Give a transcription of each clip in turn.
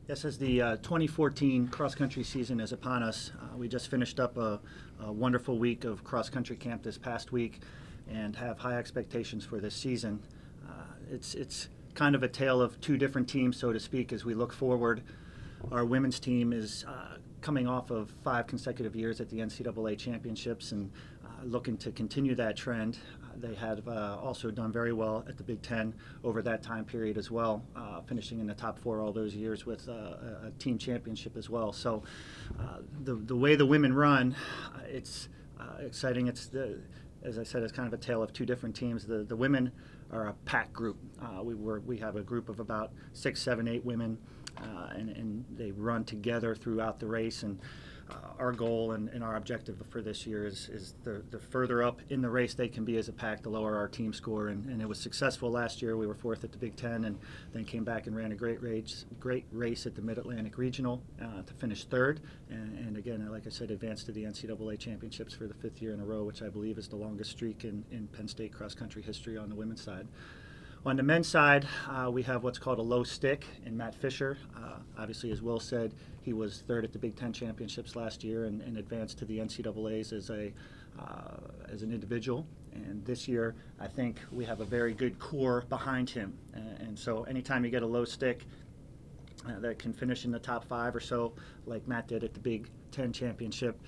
Yes, as the 2014 cross-country season is upon us, we just finished up a wonderful week of cross-country camp this past week and have high expectations for this season. It's kind of a tale of two different teams, so to speak, as we look forward. Our women's team is coming off of 5 consecutive years at the NCAA championships and looking to continue that trend. They have also done very well at the Big Ten over that time period as well, finishing in the top 4 all those years with a team championship as well. So the way the women run, it's exciting. As I said, it's kind of a tale of two different teams. The women are a pack group. We have a group of about 6, 7, 8 women, and they run together throughout the race. And our goal and our objective for this year is the further up in the race they can be as a pack, the lower our team score. And it was successful last year. We were 4th at the Big Ten, and then came back and ran a great race at the Mid-Atlantic Regional to finish 3rd. And again, like I said, advanced to the NCAA championships for the 5th year in a row, which I believe is the longest streak in Penn State cross country history on the women's side. On the men's side, we have what's called a low stick in Matt Fisher. Obviously, as Will said, he was 3rd at the Big Ten championships last year and advanced to the NCAAs as an individual. And this year, I think we have a very good core behind him. And so anytime you get a low stick that can finish in the top 5 or so, like Matt did at the Big Ten championship,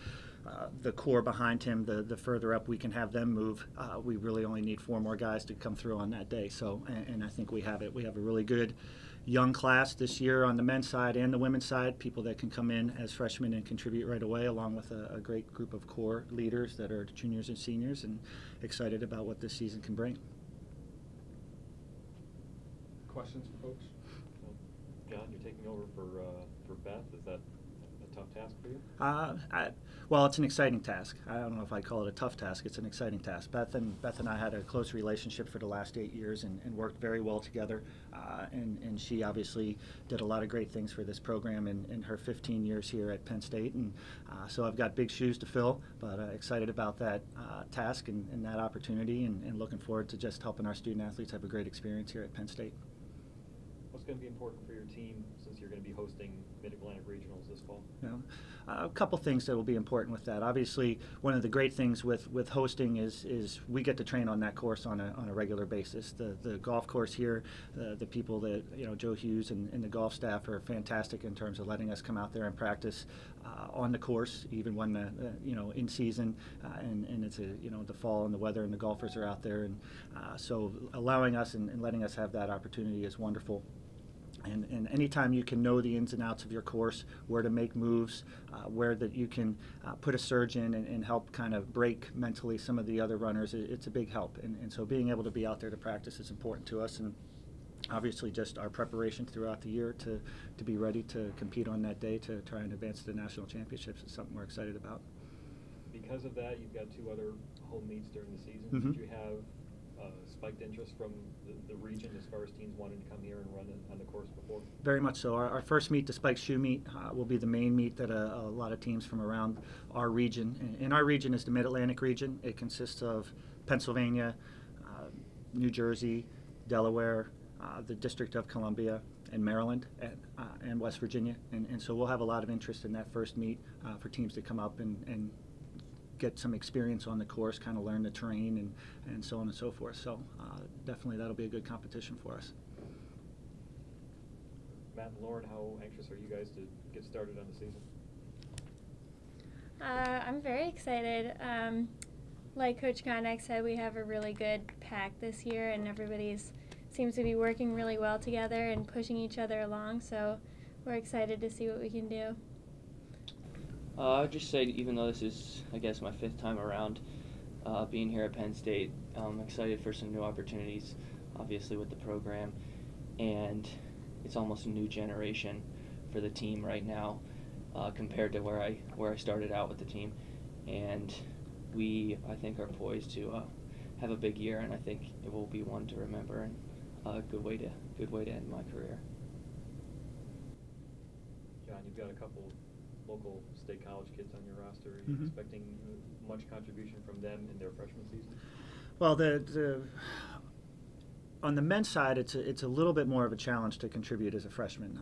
the core behind him, the further up we can have them move, we really only need 4 more guys to come through on that day. So, and I think we have it. We have a really good young class this year on the men's side and the women's side, people that can come in as freshmen and contribute right away, along with a great group of core leaders that are juniors and seniors, and excited about what this season can bring. Questions for folks? John, you're taking over for Beth. Is that a tough task for you? Well, it's an exciting task. I don't know if I call it a tough task. It's an exciting task. Beth and I had a close relationship for the last 8 years and worked very well together. And she obviously did a lot of great things for this program in her 15 years here at Penn State. And so I've got big shoes to fill, but excited about that task and that opportunity, and looking forward to just helping our student athletes have a great experience here at Penn State. What's going to be important for your team since you're going to be hosting Mid-Atlantic Regionals this fall? Yeah. A couple things that will be important with that. Obviously, one of the great things with hosting is we get to train on that course on a regular basis. The golf course here, the people that, Joe Hughes and the golf staff are fantastic in terms of letting us come out there and practice on the course, even when in season, and it's the fall and the weather and the golfers are out there, and so allowing us and letting us have that opportunity is wonderful. And anytime you can know the ins and outs of your course, where to make moves, where that you can put a surge in and help kind of break mentally some of the other runners, it's a big help. And so being able to be out there to practice is important to us. And obviously just our preparation throughout the year to be ready to compete on that day to try and advance to the national championships is something we're excited about. Because of that, you've got 2 other home meets during the season. Mm-hmm. Did you have spiked interest from the region as far as teams wanting to come here and run on the course before? Very much so. Our first meet, the Spike Shoe meet, will be the main meet that a lot of teams from around our region. And our region is the Mid-Atlantic region. It consists of Pennsylvania, New Jersey, Delaware, the District of Columbia, and Maryland, and West Virginia. And so we'll have a lot of interest in that first meet for teams to come up and get some experience on the course, kind of learn the terrain and so on and so forth. So definitely that'll be a good competition for us. Matt and Lauren, how anxious are you guys to get started on the season? I'm very excited. Like Coach Kondak said, we have a really good pack this year, and everybody seems to be working really well together and pushing each other along, so we're excited to see what we can do. I would just say, even though this is, I guess, my 5th time around being here at Penn State, I'm excited for some new opportunities, obviously, with the program. And it's almost a new generation for the team right now compared to where I started out with the team. And we, I think, are poised to have a big year, and I think it will be one to remember and a good way to end my career. John, you've got a couple local state college kids on your roster. Are you Mm-hmm. expecting much contribution from them in their freshman season? Well, on the men's side, it's a little bit more of a challenge to contribute as a freshman.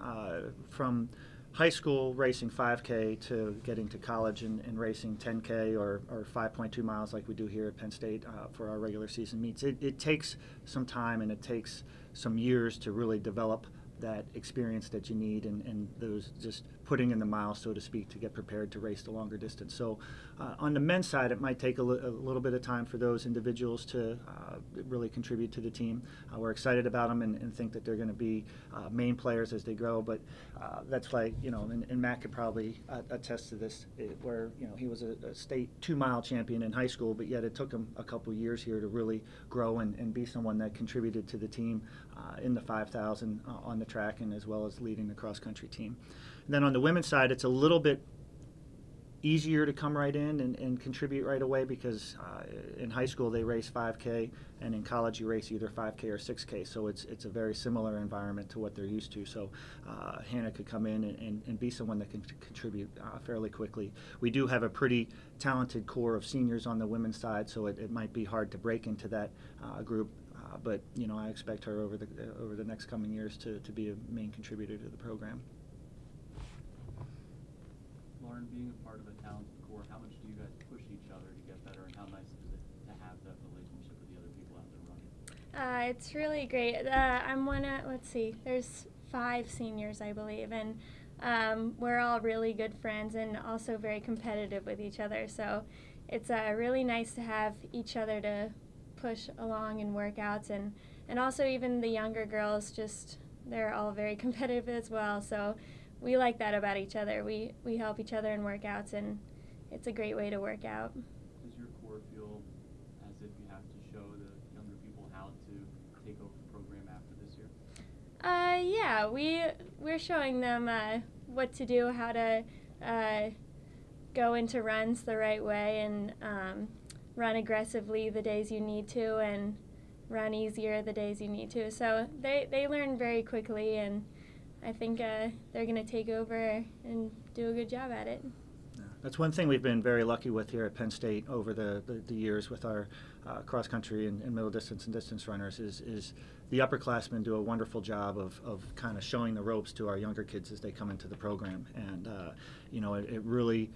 From high school racing 5K to getting to college and racing 10K or 5.2 miles like we do here at Penn State for our regular season meets, it takes some time and it takes some years to really develop that experience that you need and those just putting in the miles, so to speak, to get prepared to race the longer distance. So on the men's side, it might take a little bit of time for those individuals to really contribute to the team. We're excited about them and think that they're going to be main players as they grow, but that's like, and Matt could probably attest to this, where, he was a state 2-mile champion in high school, but yet it took him a couple years here to really grow and be someone that contributed to the team in the 5,000 on the track and as well as leading the cross-country team. And then on the women's side, it's a little bit easier to come right in and contribute right away because in high school they race 5K and in college you race either 5K or 6K, so it's a very similar environment to what they're used to. So Hannah could come in and be someone that can contribute fairly quickly. We do have a pretty talented core of seniors on the women's side, so it might be hard to break into that group. But I expect her over the next coming years to be a main contributor to the program. Lauren, being a part of a talented core, how much do you guys push each other to get better, and how nice is it to have that relationship with the other people out there running? It's really great. I'm one of, let's see, there's 5 seniors, I believe, and we're all really good friends and also very competitive with each other. So it's really nice to have each other to push along in workouts, and also even the younger girls, they're all very competitive as well. So we like that about each other. We help each other in workouts, and it's a great way to work out. Does your core feel as if you have to show the younger people how to take over the program after this year? Yeah, we're showing them what to do, how to go into runs the right way, and run aggressively the days you need to, and run easier the days you need to. So they learn very quickly, and I think they're going to take over and do a good job at it. That's one thing we've been very lucky with here at Penn State over the years with our cross-country and middle distance and distance runners is the upperclassmen do a wonderful job of kind of showing the ropes to our younger kids as they come into the program. And, it really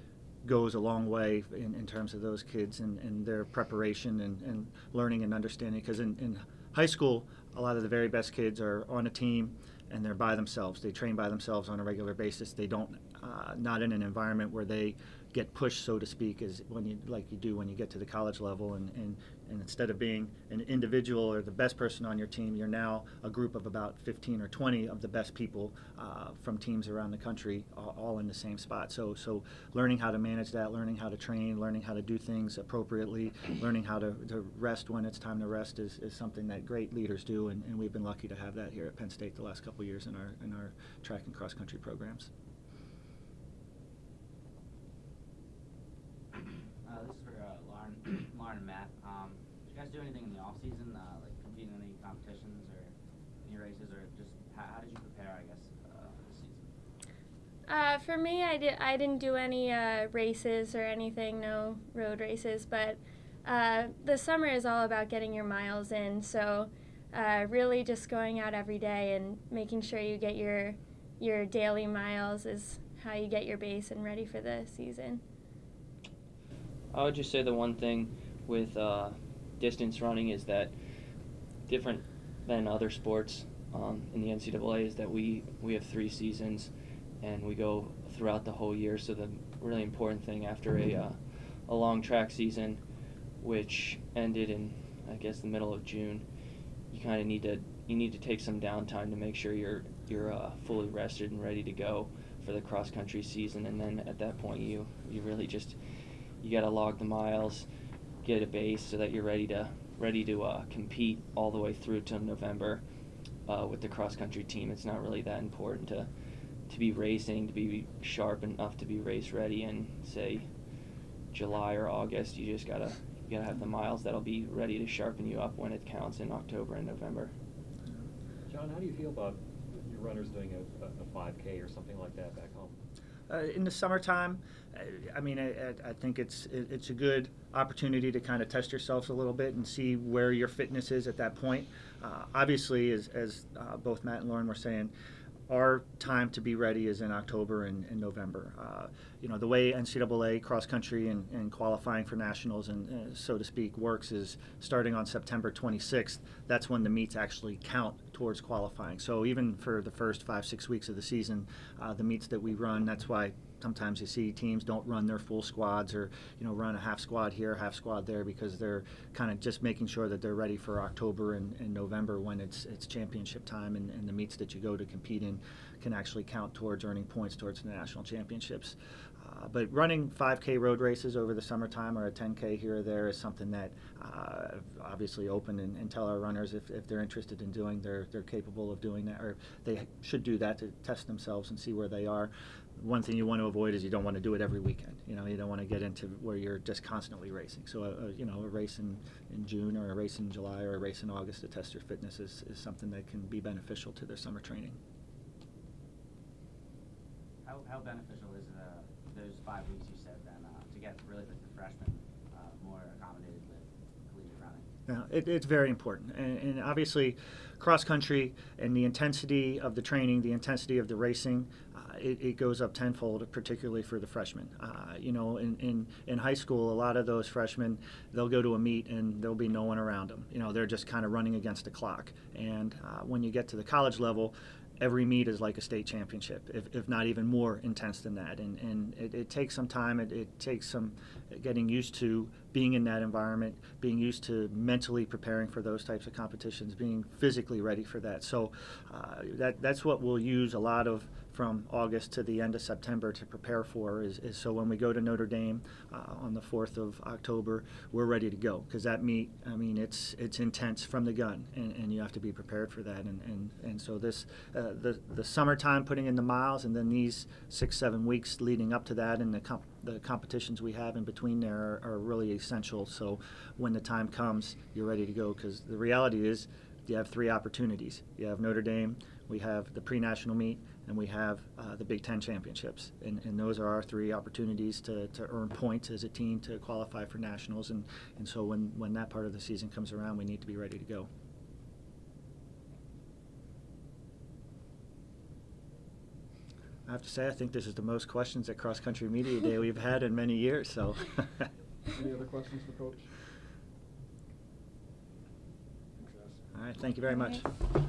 goes a long way in terms of those kids and their preparation and learning and understanding. Because in high school, a lot of the very best kids are on a team and they're by themselves. They train by themselves on a regular basis. They don't, not in an environment where they get pushed, so to speak, as like you do when you get to the college level. And instead of being an individual or the best person on your team, you're now a group of about 15 or 20 of the best people from teams around the country, all in the same spot. So learning how to manage that, learning how to train, learning how to do things appropriately, learning how to rest when it's time to rest is something that great leaders do, and we've been lucky to have that here at Penn State the last couple of years in our track and cross country programs. This is for Lauren and Matt. Did you guys do anything in the off season, like competing in any competitions or any races, or just how did you prepare, I guess, this season? For me, I didn't do any races or anything, no road races, but the summer is all about getting your miles in. So really just going out every day and making sure you get your daily miles is how you get your base and ready for the season. I would just say the one thing with distance running is that different than other sports in the NCAA is that we have 3 seasons and we go throughout the whole year. So the really important thing after a long track season, which ended in, I guess, the middle of June, you kind of need to take some downtime to make sure you're fully rested and ready to go for the cross country season. And then at that point you really just you got to log the miles, get a base so that you're ready to compete all the way through till November with the cross country team. It's not really that important to be racing, to be sharp enough to be race ready in, say, July or August. You just gotta have the miles that'll be ready to sharpen you up when it counts in October and November. John, how do you feel about your runners doing a 5K or something like that back home? In the summertime, I think it's a good opportunity to kind of test yourselves a little bit and see where your fitness is at that point. Obviously, as both Matt and Lauren were saying, our time to be ready is in October and November. The way NCAA cross country and qualifying for nationals and so to speak works is starting on September 26th. That's when the meets actually count towards qualifying. So even for the first 5-6 weeks of the season, the meets that we run, that's why sometimes you see teams don't run their full squads or run a half squad here, half squad there, because they're kind of just making sure that they're ready for October and November when it's championship time, and the meets that you go to compete in can actually count towards earning points towards the national championships. But running 5K road races over the summertime or a 10K here or there is something that obviously open and tell our runners if they're interested in doing, they're capable of doing that, or they should do that to test themselves and see where they are. One thing you want to avoid is you don't want to do it every weekend. You don't want to get into where you're just constantly racing. So a race in June or a race in July or a race in August to test your fitness is something that can be beneficial to their summer training. How beneficial is those 5 weeks you said then to get really the freshmen more accommodated with collegiate running? Yeah, it's very important, and obviously cross country and the intensity of the training, the intensity of the racing, it goes up tenfold, particularly for the freshmen. In high school, a lot of those freshmen, they'll go to a meet and there'll be no one around them. They're just kind of running against the clock. And when you get to the college level, every meet is like a state championship, if not even more intense than that. And it takes some time. It takes some getting used to being in that environment, being used to mentally preparing for those types of competitions, being physically ready for that. So that's what we'll use a lot of from August to the end of September to prepare for is so when we go to Notre Dame on the 4th of October, we're ready to go, because that meet, it's intense from the gun, and you have to be prepared for that. And so this the summertime, putting in the miles, and then these 6-7 weeks leading up to that, and the competitions we have in between there are really essential. So when the time comes, you're ready to go, because the reality is you have 3 opportunities. You have Notre Dame, we have the pre-national meet, and we have the Big Ten championships. And those are our 3 opportunities to earn points as a team to qualify for nationals. And so when that part of the season comes around, we need to be ready to go. I have to say, I think this is the most questions at Cross Country Media Day we've had in many years. So, Any other questions for Coach? all right, thank you very much. All right.